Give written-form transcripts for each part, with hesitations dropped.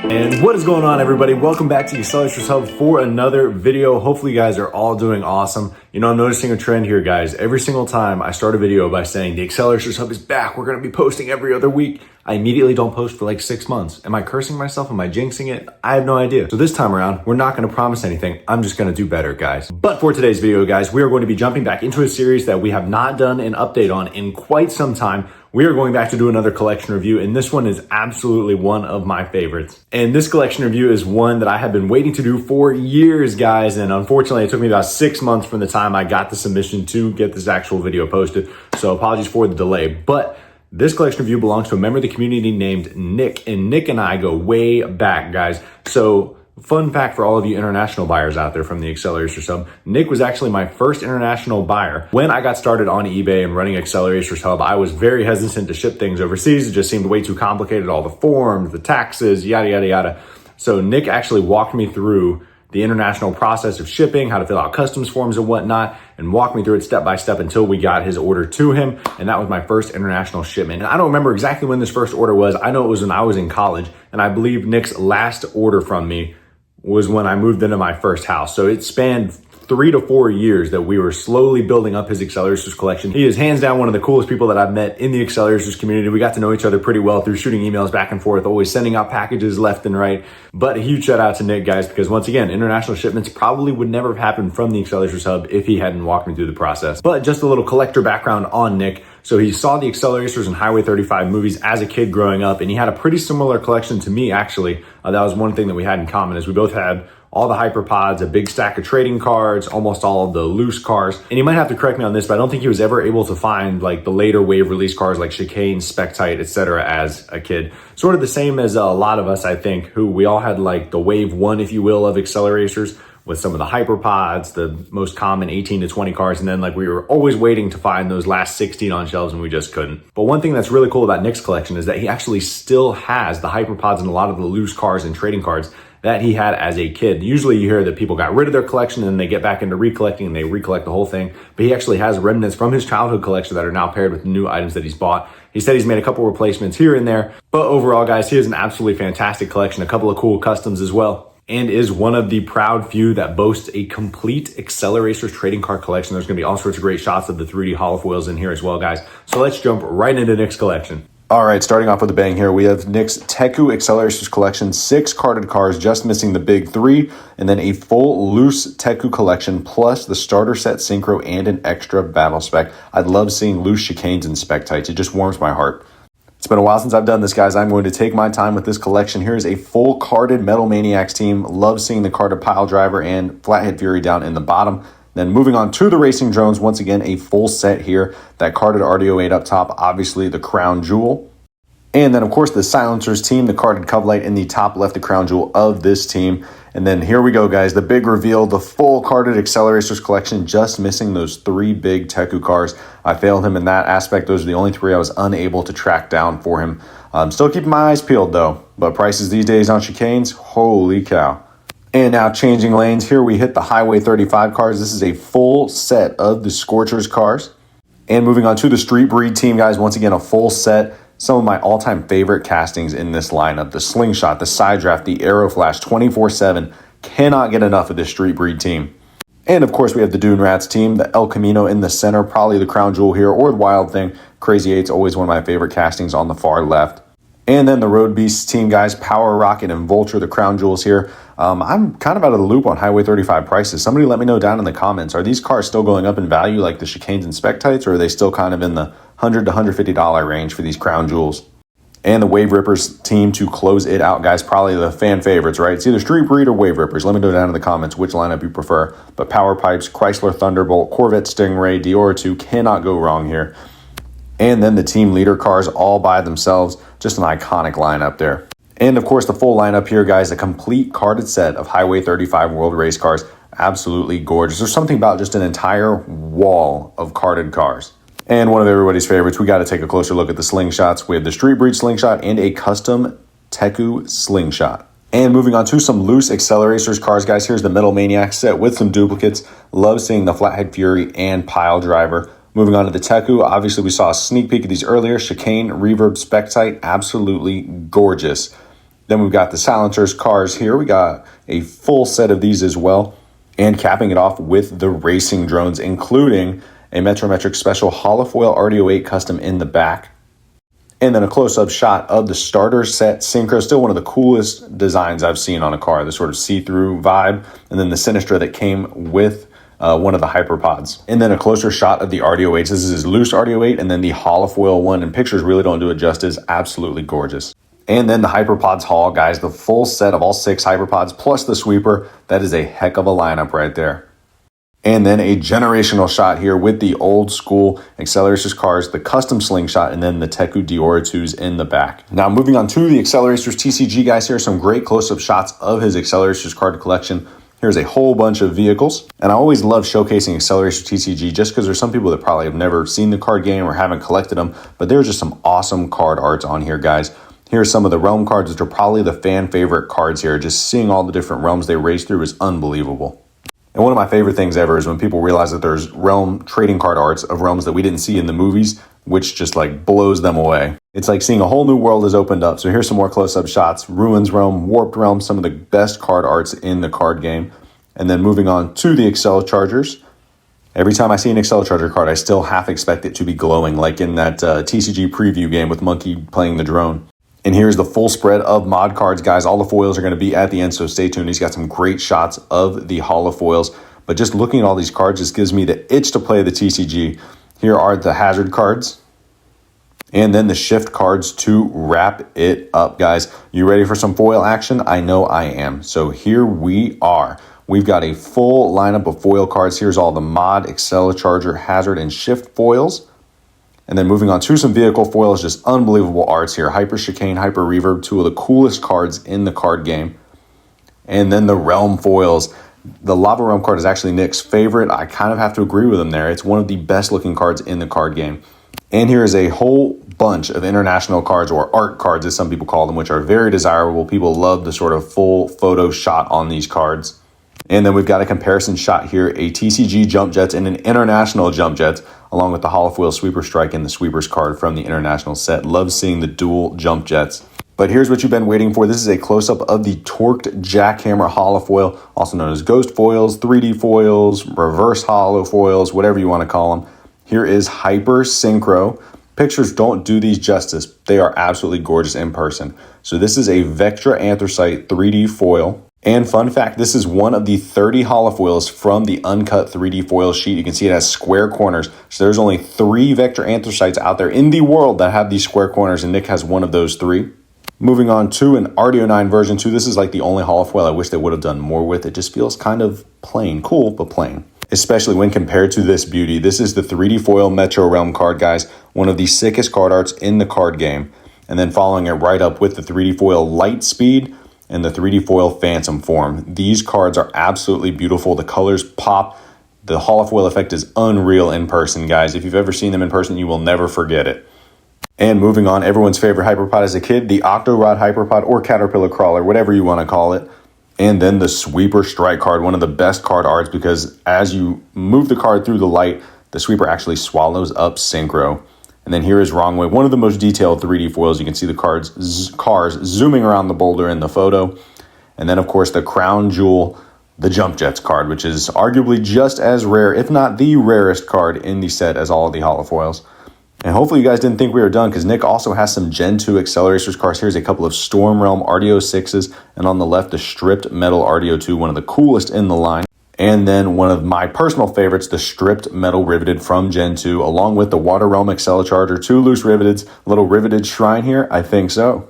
And what is going on, everybody? Welcome back to the Acceleracershub for another video. Hopefully you guys are all doing awesome. You know, I'm noticing a trend here, guys. Every single time I start a video by saying the Acceleracershub is back, we're going to be posting every other week, I immediately don't post for like 6 months. Am I cursing myself? Am I jinxing it? I have no idea. So this time around, we're not going to promise anything. I'm just going to do better, guys. But for today's video, guys, we are going to be jumping back into a series that we have not done an update on in quite some time. We are going back to do another collection review, and this one is absolutely one of my favorites. And this collection review is one that I have been waiting to do for years, guys, and unfortunately it took me about 6 months from the time I got the submission to get this actual video posted, so apologies for the delay. But this collection review belongs to a member of the community named Nick, and Nick and I go way back, guys. So fun fact for all of you international buyers out there from the Acceleracershub, Nick was actually my first international buyer. When I got started on eBay and running Acceleracershub, I was very hesitant to ship things overseas. It just seemed way too complicated, all the forms, the taxes, yada, yada, yada. So Nick actually walked me through the international process of shipping, how to fill out customs forms and whatnot, and walked me through it step by step until we got his order to him. And that was my first international shipment. And I don't remember exactly when this first order was. I know it was when I was in college, and I believe Nick's last order from me was when I moved into my first house. So it spanned 3 to 4 years that we were slowly building up his Acceleracers collection. He is hands down one of the coolest people that I've met in the Acceleracers community. We got to know each other pretty well through shooting emails back and forth, always sending out packages left and right. But a huge shout out to Nick, guys, because once again, international shipments probably would never have happened from the Acceleracershub if he hadn't walked me through the process. But just a little collector background on Nick. So he saw the Acceleracers and Highway 35 movies as a kid growing up, and he had a pretty similar collection to me, actually. That was one thing that we had in common, is we both had all the hyperpods, a big stack of trading cards, almost all of the loose cars. And you might have to correct me on this, but I don't think he was ever able to find like the later wave release cars like Chicane, Spectite, etc. as a kid. Sort of the same as a lot of us, I think, who we all had like the wave one, if you will, of Acceleracers, with some of the hyperpods, the most common 18 to 20 cars. And then like we were always waiting to find those last 16 on shelves, and we just couldn't. But one thing that's really cool about Nick's collection is that he actually still has the hyperpods and a lot of the loose cars and trading cards that he had as a kid. Usually you hear that people got rid of their collection and then they get back into recollecting and they recollect the whole thing. But he actually has remnants from his childhood collection that are now paired with new items that he's bought. He said he's made a couple replacements here and there, but overall, guys, he has an absolutely fantastic collection, a couple of cool customs as well, and is one of the proud few that boasts a complete Acceleracers trading card collection. There's gonna be all sorts of great shots of the 3D holofoils in here as well, guys. So let's jump right into Nick's collection. All right, starting off with a bang here, we have Nick's Teku Acceleracers collection, 6 carded cars, just missing the big 3, and then a full loose Teku collection, plus the starter set synchro and an extra battle spec. I'd love seeing loose Chicanes and Spectites. It just warms my heart. It's been a while since I've done this, guys. I'm going to take my time with this collection. Here's a full carded Metal Maniacs team. Love seeing the carded Pile Driver and Flathead Fury down in the bottom. Then moving on to the Racing Drones, once again, a full set here. That carded RDO8 up top, obviously the crown jewel. And then, of course, the Silencers team, the carded Covelite in the top left, the crown jewel of this team. And then here we go, guys, the big reveal, the full carded Acceleracers collection, just missing those 3 big Teku cars. I failed him in that aspect. Those are the only 3 I was unable to track down for him. Still keeping my eyes peeled, though. But prices these days on Chicanes, holy cow. And now changing lanes, here we hit the Highway 35 cars. This is a full set of the Scorchers cars. And moving on to the Street Breed team, guys, once again, a full set. Some of my all-time favorite castings in this lineup, the Slingshot, the Side Draft, the Aero Flash, 24/7. Cannot get enough of this Street Breed team. And of course, we have the Dune Rats team, the El Camino in the center, probably the crown jewel here, or the Wild Thing. Crazy 8's always one of my favorite castings on the far left. And then the Road Beasts team, guys, Power Rocket and Vulture, the crown jewels here. I'm kind of out of the loop on Highway 35 prices. Somebody let me know down in the comments. Are these cars still going up in value like the Chicanes and Spectites, or are they still kind of in the $100 to $150 range for these crown jewels? And the Wave Rippers team to close it out, guys. Probably the fan favorites, right? It's either Street Breed or Wave Rippers. Let me know down in the comments which lineup you prefer. But Power Pipes, Chrysler Thunderbolt, Corvette Stingray, Dior 2, cannot go wrong here. And then the team leader cars all by themselves. Just an iconic lineup there. And of course, the full lineup here, guys, a complete carded set of Highway 35 World Race cars. Absolutely gorgeous. There's something about just an entire wall of carded cars. And one of everybody's favorites, we got to take a closer look at the Slingshots. We have the Street Breed Slingshot and a custom Teku Slingshot. And moving on to some loose Acceleracers cars, guys. Here's the Metal Maniac set with some duplicates. Love seeing the Flathead Fury and Pile Driver. Moving on to the Teku, obviously we saw a sneak peek of these earlier. Chicane, Reverb, Spectite, absolutely gorgeous. Then we've got the silencers cars here. We got a full set of these as well. And capping it off with the racing drones, including a Metrometric Special holofoil RD08 custom in the back. And then a close-up shot of the starter set Synchro, still one of the coolest designs I've seen on a car, the sort of see-through vibe. And then the Sinistra that came with one of the hyperpods. And then a closer shot of the RD08. This is his loose RD08, and then the holofoil one. And pictures really don't do it justice. Absolutely gorgeous. And then the hyperpods haul, guys, the full set of all 6 hyperpods plus the sweeper. That is a heck of a lineup right there. And then a generational shot here with the old school Acceleracers cars, the custom slingshot, and then the Teku Dioratus in the back. Now moving on to the Acceleracers TCG, guys, here are some great close-up shots of his Acceleracers card collection. Here's a whole bunch of vehicles. And I always love showcasing Acceleracers TCG just because there's some people that probably have never seen the card game or haven't collected them, but there's just some awesome card arts on here, guys. Here's some of the realm cards, which are probably the fan favorite cards here. Just seeing all the different realms they race through is unbelievable. And one of my favorite things ever is when people realize that there's realm trading card arts of realms that we didn't see in the movies, which just like blows them away. It's like seeing a whole new world has opened up. So here's some more close-up shots. Ruins Realm, Warped Realm, some of the best card arts in the card game. And then moving on to the Acceleracers. Every time I see an Acceleracers card, I still half expect it to be glowing, like in that TCG preview game with Monkey playing the drone. And here's the full spread of mod cards, guys. All the foils are going to be at the end, so stay tuned. He's got some great shots of the holofoils. But just looking at all these cards just gives me the itch to play the TCG. Here are the hazard cards. And then the shift cards to wrap it up, guys. You ready for some foil action? I know I am. So here we are. We've got a full lineup of foil cards. Here's all the mod, Acceleracharger, hazard, and shift foils. And then moving on to some vehicle foils, just unbelievable arts here. Hyper Chicane, Hyper Reverb, 2 of the coolest cards in the card game. And then the Realm foils. The Lava Realm card is actually Nick's favorite. I kind of have to agree with him there. It's one of the best looking cards in the card game. And here is a whole bunch of international cards, or art cards as some people call them, which are very desirable. People love the sort of full photo shot on these cards. And then we've got a comparison shot here, a TCG Jump Jets and an International Jump Jets, along with the holofoil Sweeper Strike and the Sweepers card from the International set. Love seeing the dual Jump Jets. But here's what you've been waiting for. This is a close-up of the torqued jackhammer holofoil, also known as ghost foils, 3D foils, reverse holofoils, whatever you want to call them. Here is Hyper Synchro. Pictures don't do these justice. They are absolutely gorgeous in person. So this is a Vectra Anthracite 3D foil. And fun fact, this is one of the 30 holofoils from the uncut 3D foil sheet. You can see it has square corners. So there's only 3 Vectra Anthracites out there in the world that have these square corners, and Nick has one of those 3. Moving on to an RD09 version 2. This is like the only holofoil I wish they would have done more with. It just feels kind of plain. Cool, but plain. Especially when compared to this beauty. This is the 3D foil Metro Realm card, guys. One of the sickest card arts in the card game. And then following it right up with the 3D foil Lightspeed and the 3D foil Phantom form. These cards are absolutely beautiful. The colors pop. The holofoil effect is unreal in person, guys. If you've ever seen them in person, you will never forget it. And moving on, everyone's favorite hyperpod as a kid, the Octorod hyperpod or Caterpillar Crawler, whatever you want to call it. And then the Sweeper Strike card, one of the best card arts, because as you move the card through the light, the Sweeper actually swallows up Synchro. And then here is Wrong Way, one of the most detailed 3D foils. You can see the cars zooming around the boulder in the photo. And then, of course, the Crown Jewel, the Jump Jets card, which is arguably just as rare, if not the rarest card in the set as all of the holofoils. And hopefully you guys didn't think we were done, because Nick also has some Gen 2 Acceleracers cards. Here's a couple of Storm Realm RDO6s, and on the left, the Stripped Metal RDO2, one of the coolest in the line. And then one of my personal favorites, the Stripped Metal Riveted from Gen 2, along with the Water Realm Acceleracharger, 2 loose riveteds, a little riveted shrine here, I think so.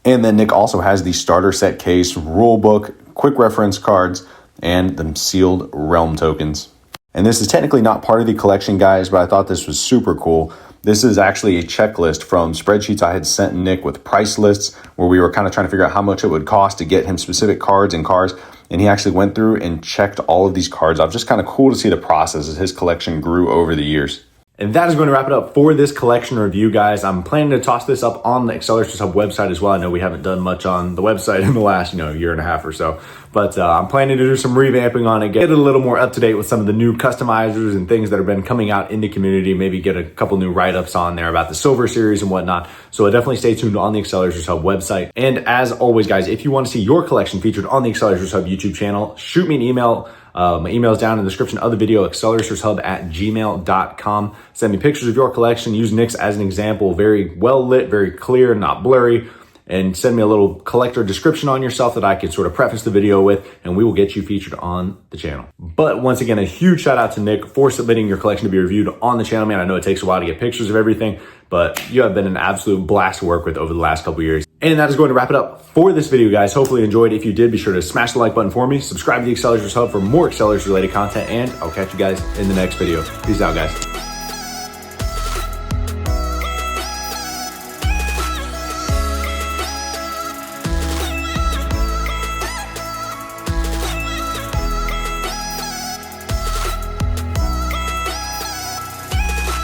And then Nick also has the starter set case, rule book, quick reference cards, and the sealed realm tokens. And this is technically not part of the collection, guys, but I thought this was super cool. This is actually a checklist from spreadsheets I had sent Nick with price lists, where we were kind of trying to figure out how much it would cost to get him specific cards and cars. And he actually went through and checked all of these cards off. Just kind of cool to see the process as his collection grew over the years. And that is going to wrap it up for this collection review, guys. I'm planning to toss this up on the Acceleracershub website as well. I know we haven't done much on the website in the last, year and a half or so, but I'm planning to do some revamping on it, get it a little more up to date with some of the new customizers and things that have been coming out in the community, maybe get a couple new write-ups on there about the Silver Series and whatnot. So definitely stay tuned on the Acceleracershub website. And as always, guys, if you want to see your collection featured on the Acceleracershub YouTube channel, shoot me an email. My email is down in the description of the video, acceleracershub@gmail.com. Send me pictures of your collection. Use Nick's as an example. Very well lit, very clear, not blurry. And send me a little collector description on yourself that I can sort of preface the video with, and we will get you featured on the channel. But once again, a huge shout out to Nick for submitting your collection to be reviewed on the channel, man. I know it takes a while to get pictures of everything, but you have been an absolute blast to work with over the last couple years. And that is going to wrap it up for this video, guys. Hopefully you enjoyed. If you did, be sure to smash the like button for me. Subscribe to the Acceleracers Hub for more Accelerators related content, and I'll catch you guys in the next video. Peace out, guys.